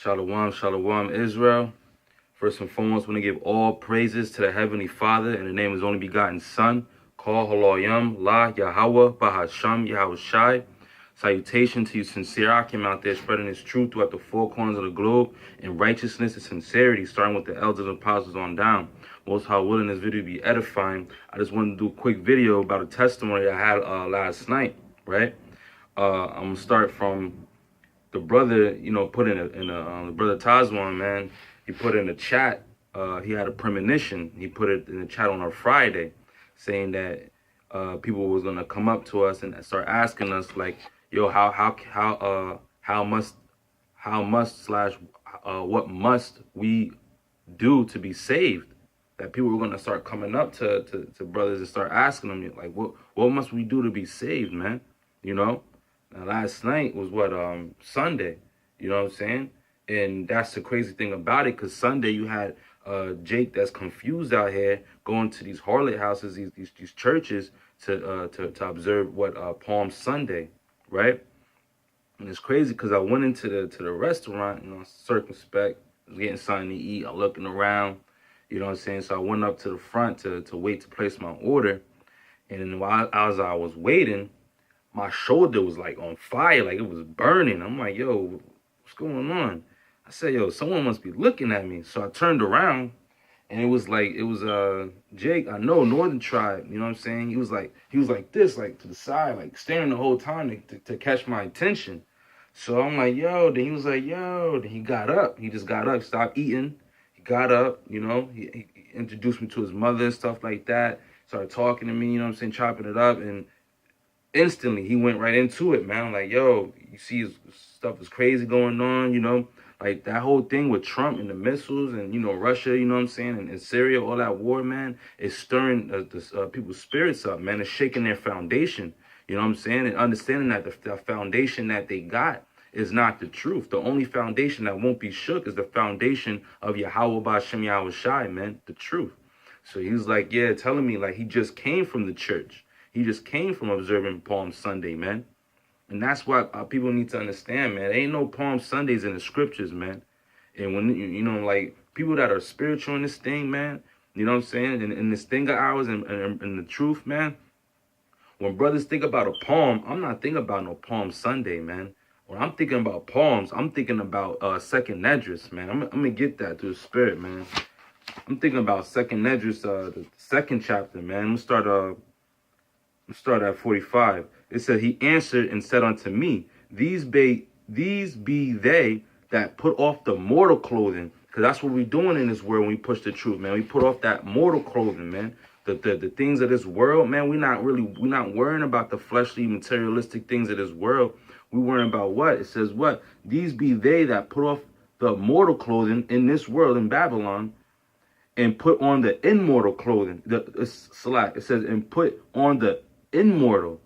Shalom, shalom, Israel. First and foremost, I want to give all praises to the Heavenly Father in the name of His only begotten Son, called Haloyam, La Yahweh, Bahasham, Yahushai. Salutation to you, sincere Akim out there spreading His truth throughout the four corners of the globe in righteousness and sincerity, starting with the elders and apostles on down. Most how willing this video be edifying. I just wanted to do a quick video about a testimony I had last night, right? I'm going to start from the brother, put in the brother Tazwan, man, he put in the chat, he had a premonition. He put it in the chat on a Friday saying that people was going to come up to us and start asking us like, yo, what must we do to be saved? That people were going to start coming up to brothers and start asking them like, what must we do to be saved, man? Now, last night was Sunday, you know what I'm saying? And that's the crazy thing about it, because Sunday you had Jake that's confused out here going to these harlot houses, these churches to observe Palm Sunday, right? And it's crazy because I went into the restaurant, circumspect, was getting something to eat, I'm looking around, you know what I'm saying? So I went up to the front to wait to place my order, and then as I was waiting, my shoulder was like on fire, like it was burning. I'm like, yo, what's going on? I said, yo, someone must be looking at me. So I turned around and it was Jake, I know, Northern Tribe, you know what I'm saying? He was like this, like to the side, like staring the whole time to catch my attention. So I'm like, yo, then he was like, yo, then he got up. He just got up, stopped eating. He got up, he introduced me to his mother and stuff like that. Started talking to me, you know what I'm saying, chopping it up, and instantly he went right into it, man. Like, yo, you see his stuff is crazy going on, like that whole thing with Trump and the missiles and, Russia, you know what I'm saying, and Syria, all that war, man, is stirring people's spirits up, man. It's shaking their foundation, you know what I'm saying, and understanding that the foundation that they got is not the truth. The only foundation that won't be shook is the foundation of Yahweh B'Shem Yahushai, man, the truth. So he was like, yeah, telling me like he just came from the church. He just came from observing Palm Sunday, man. And that's why people need to understand, man. There ain't no Palm Sundays in the scriptures, man. And when, like, people that are spiritual in this thing, man, you know what I'm saying? And this thing of ours and the truth, man. When brothers think about a palm, I'm not thinking about no Palm Sunday, man. When I'm thinking about palms, I'm thinking about second Nedris, man. I'm going to get that through the spirit, man. I'm thinking about second Nedris, the second chapter, man. I'm going to start at 45. It said, he answered and said unto me, these be they that put off the mortal clothing. Because that's what we're doing in this world when we push the truth, man. We put off that mortal clothing, man. The things of this world, man, we're not worrying about the fleshly, materialistic things of this world. We're worrying about what? It says what? These be they that put off the mortal clothing in this world, in Babylon, and put on the immortal clothing. It says, and put on the immortal,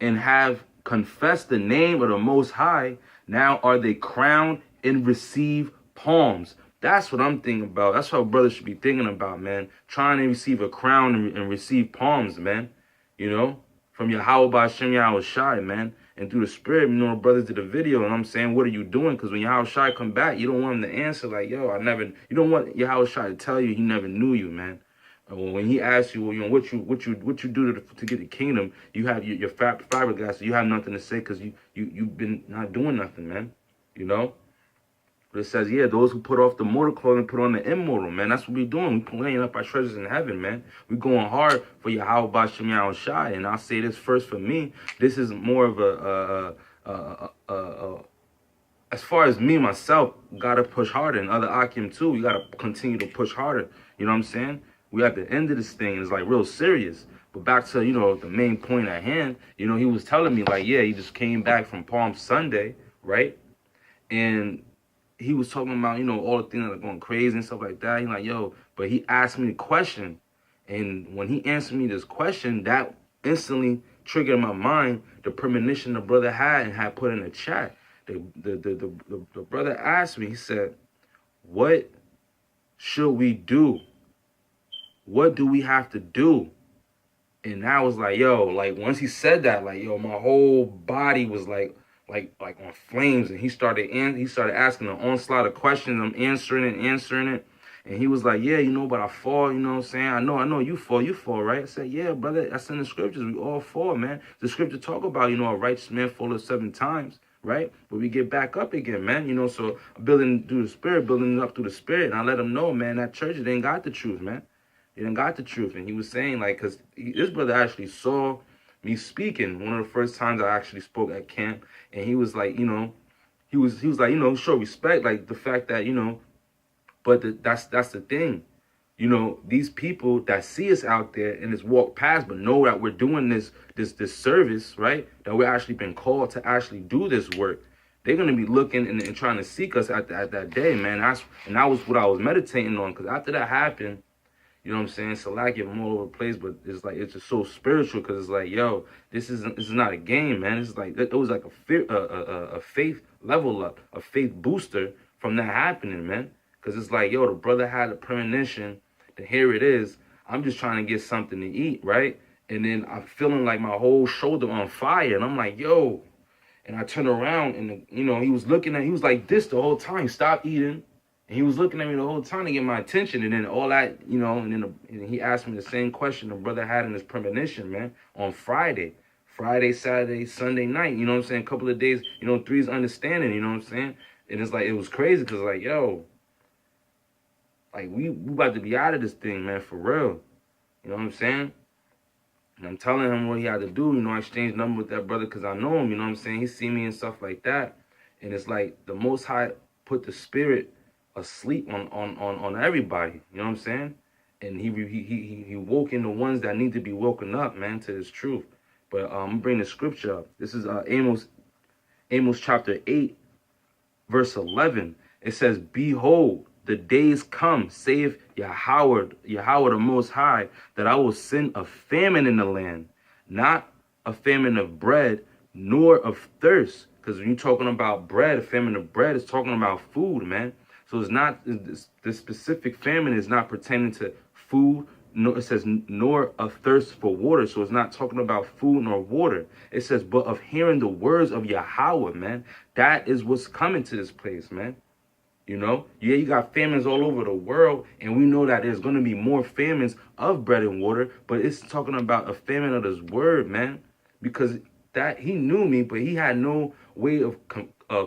and have confessed the name of the Most High. Now are they crowned and receive palms. That's what I'm thinking about. That's what brothers should be thinking about, man. Trying to receive a crown and receive palms, man. From Yahweh B'Shem Yahushai, man. And through the spirit, brothers did a video, and I'm saying, what are you doing? Because when Yahushai come back, you don't want him to answer like, yo, you don't want Yahushai to tell you he never knew you, man. When he asks you, what you do to get the kingdom, you have your fiberglass, you have nothing to say because you've been not doing nothing, man. But it says, yeah, those who put off the mortal clothing put on the immortal, man. That's what we're doing. We're laying up our treasures in heaven, man. We're going hard for Yahweh B'Shem Yahushai. And I'll say this first for me. This is more of as far as me, myself, got to push harder. And other Akim, too, we got to continue to push harder. You know what I'm saying? We at the end of this thing. It's like real serious. But back to, the main point at hand, he was telling me like, yeah, he just came back from Palm Sunday, right? And he was talking about, all the things that are going crazy and stuff like that. He's like, yo, but he asked me a question. And when he answered me this question, that instantly triggered in my mind the premonition the brother had and had put in the chat. The brother asked me, he said, what should we do? What do we have to do? And I was like, yo, like once he said that, like, yo, my whole body was like like on flames, and he started asking an onslaught of questions. I'm answering it. And he was like, yeah, but I fall, you know what I'm saying? I know you fall, right? I said, yeah, brother, that's in the scriptures. We all fall, man. The scripture talk about, a righteous man falls 7 times, right? But we get back up again, man. So building through the spirit, building up through the spirit. And I let him know, man, that church, they ain't got the truth, man. They didn't got the truth. And he was saying, like, because this brother actually saw me speaking one of the first times I actually spoke at camp. And he was like, he was like, show respect, like the fact that, but that's the thing. These people that see us out there and just walk past, but know that we're doing this service, right? That we're actually been called to actually do this work. They're gonna be looking and trying to seek us at that day, man. That was what I was meditating on, because after that happened, you know what I'm saying? Salakia, I'm all over the place, but it's just so spiritual, because it's like, yo, this is not a game, man. It's like it was like a faith level up, a faith booster from that happening, man. Because it's like, yo, the brother had a premonition, and here it is. I'm just trying to get something to eat, right? And then I'm feeling like my whole shoulder on fire, and I'm like, yo. And I turn around, and he was like this the whole time. Stop eating. And he was looking at me the whole time to get my attention. And then all that, and he asked me the same question the brother had in his premonition, man, on Friday, Saturday, Sunday night. You know what I'm saying? A couple of days, three's understanding, you know what I'm saying? And it's like, it was crazy, because like, yo, like we about to be out of this thing, man, for real. You know what I'm saying? And I'm telling him what he had to do. I exchanged number with that brother because I know him, you know what I'm saying? He see me and stuff like that. And it's like the Most High put the spirit asleep on everybody, you know what I'm saying? And he woke in the ones that need to be woken up, man, to this truth. But I'm bringing the scripture up. This is Amos chapter 8, verse 11. It says, behold, the days come, saith Yahweh the Most High, that I will send a famine in the land, not a famine of bread, nor of thirst. Because when you're talking about bread, a famine of bread is talking about food, man. So it's not, the specific famine is not pertaining to food. No, it says, nor a thirst for water. So it's not talking about food nor water. It says, but of hearing the words of Yahweh, man. That is what's coming to this place, man. Yeah, you got famines all over the world, and we know that there's going to be more famines of bread and water, but it's talking about a famine of his word, man, because that he knew me, but he had no way of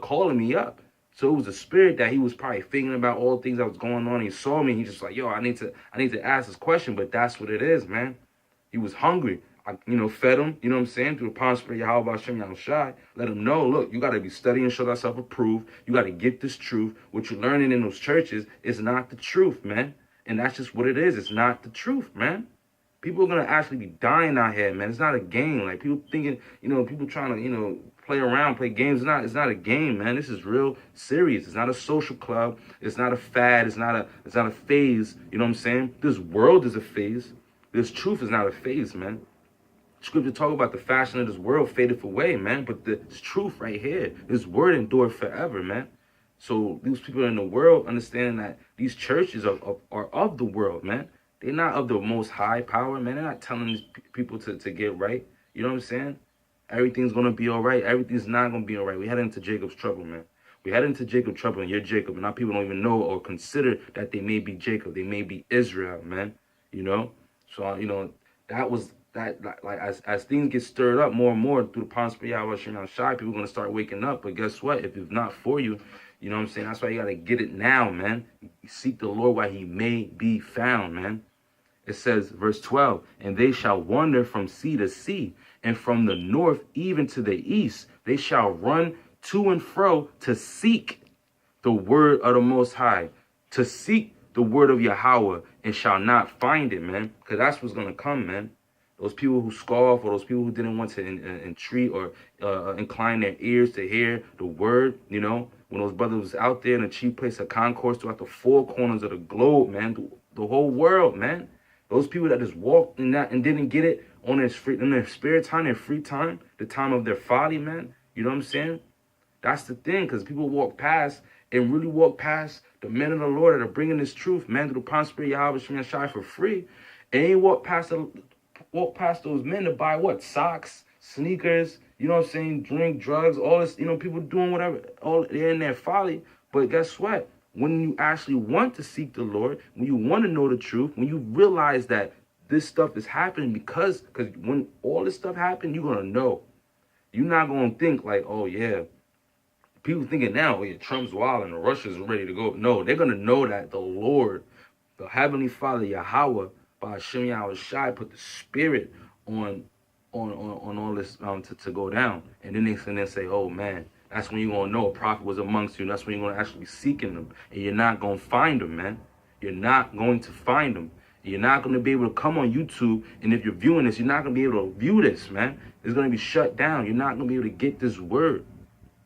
calling me up. So it was a spirit that he was probably thinking about all the things that was going on. He saw me, and he just like, yo, I need to ask this question, but that's what it is, man. He was hungry. I, fed him, you know what I'm saying, through the palm spirit, Yahweh Hashem Yahushai. Let him know, look, you got to be studying, show thyself approved. You got to get this truth. What you're learning in those churches is not the truth, man. And that's just what it is. It's not the truth, man. People are going to actually be dying out here, man. It's not a game. Like, people thinking, people trying to, play around, play games. It's not a game, man. This is real serious. It's not a social club. It's not a fad. It's not a phase. You know what I'm saying? This world is a phase. This truth is not a phase, man. Scripture talk about the fashion of this world fadeth away, man. But the truth right here, this word endured forever, man. So these people in the world understanding that these churches are of the world, man. They're not of the most high power, man. They're not telling these people to get right. You know what I'm saying? Everything's going to be all right. Everything's not going to be all right. We head into Jacob's trouble, man. We head into Jacob's trouble, and you're Jacob. And now people don't even know or consider that they may be Jacob. They may be Israel, man. So, that was... That like as things get stirred up more and more through the palm spirit, people are gonna start waking up. But guess what? If it's not for you, you know what I'm saying? That's why you gotta get it now, man. Seek the Lord while he may be found, man. It says, verse 12, and they shall wander from sea to sea, and from the north even to the east. They shall run to and fro to seek the word of the Most High, to seek the word of Yahweh, and shall not find it, man. Because that's what's gonna come, man. Those people who scoff, or those people who didn't want to entreat or incline their ears to hear the word, when those brothers was out there in a chief place of concourse throughout the four corners of the globe, man, the whole world, man. Those people that just walked in that and didn't get it in their spare time, their free time, the time of their folly, man. You know what I'm saying? That's the thing, because people walk past and really walk past the men of the Lord that are bringing this truth, man, through the palm spirit, Yahweh Shem Shai for free, and they walk past those men to buy what? Socks, sneakers, you know what I'm saying, drink, drugs, all this, you know, people doing whatever, all they're in their folly. But guess what? When you actually want to seek the Lord, when you want to know the truth, when you realize that this stuff is happening because when all this stuff happens, you're gonna know. You're not gonna think like, oh yeah, people thinking now, oh yeah, Trump's wild and Russia's ready to go. No, they're gonna know that the Lord, the Heavenly Father, Yahweh, by Hashem Yahweh Shai, put the spirit on all this to go down. And then they say, oh man, that's when you're gonna know a prophet was amongst you. That's when you're gonna actually be seeking them. And you're not gonna find them, man. You're not going to find them. You're not going to be able to come on YouTube, and if you're viewing this, you're not going to be able to view this, man. It's going to be shut down. You're not going to be able to get this word.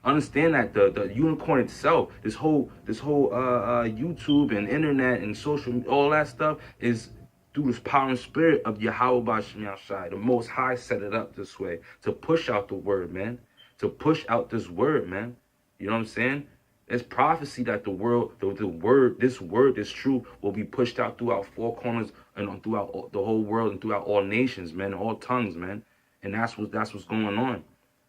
Understand that the unicorn itself, this whole YouTube and internet and social, all that stuff is through this power and spirit of Yahweh B'Shem Yahshai. The Most High set it up this way to push out the word, man. To push out this word, man. You know what I'm saying? There's prophecy that the world, this word, this truth will be pushed out throughout four corners and throughout the whole world and throughout all nations, man, all tongues, man. And that's what's going on.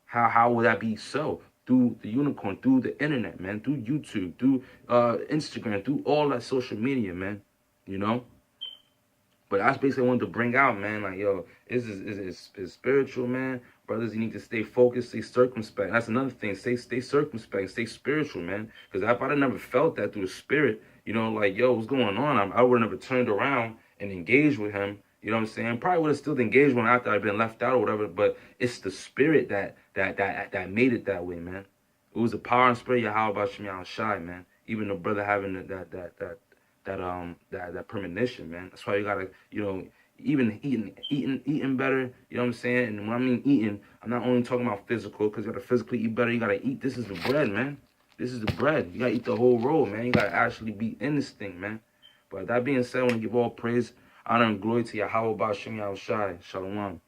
How will that be so? Through the unicorn, through the internet, man, through YouTube, through Instagram, through all that social media, man. You know? But that's basically what I wanted to bring out, man. Like, yo, it's spiritual, man. Brothers, you need to stay focused, stay circumspect. That's another thing. Stay circumspect, stay spiritual, man. Because if I'd have never felt that through the spirit, you know, like, yo, what's going on? I would have never turned around and engaged with him. You know what I'm saying? Probably would have still engaged with him after I'd been left out or whatever. But it's the spirit that made it that way, man. It was the power and spirit of Yahweh B'Shem Yahshai, man. Even the brother having that premonition, man. That's why you gotta, you know, even eating better, you know what I'm saying? And when I mean eating, I'm not only talking about physical, because you gotta physically eat better, you gotta eat. This is the bread, man. This is the bread. You gotta eat the whole roll, man. You gotta actually be in this thing, man. But that being said, I want to give all praise, honor, and glory to Yahweh B'Shem Yahshai. Shalom.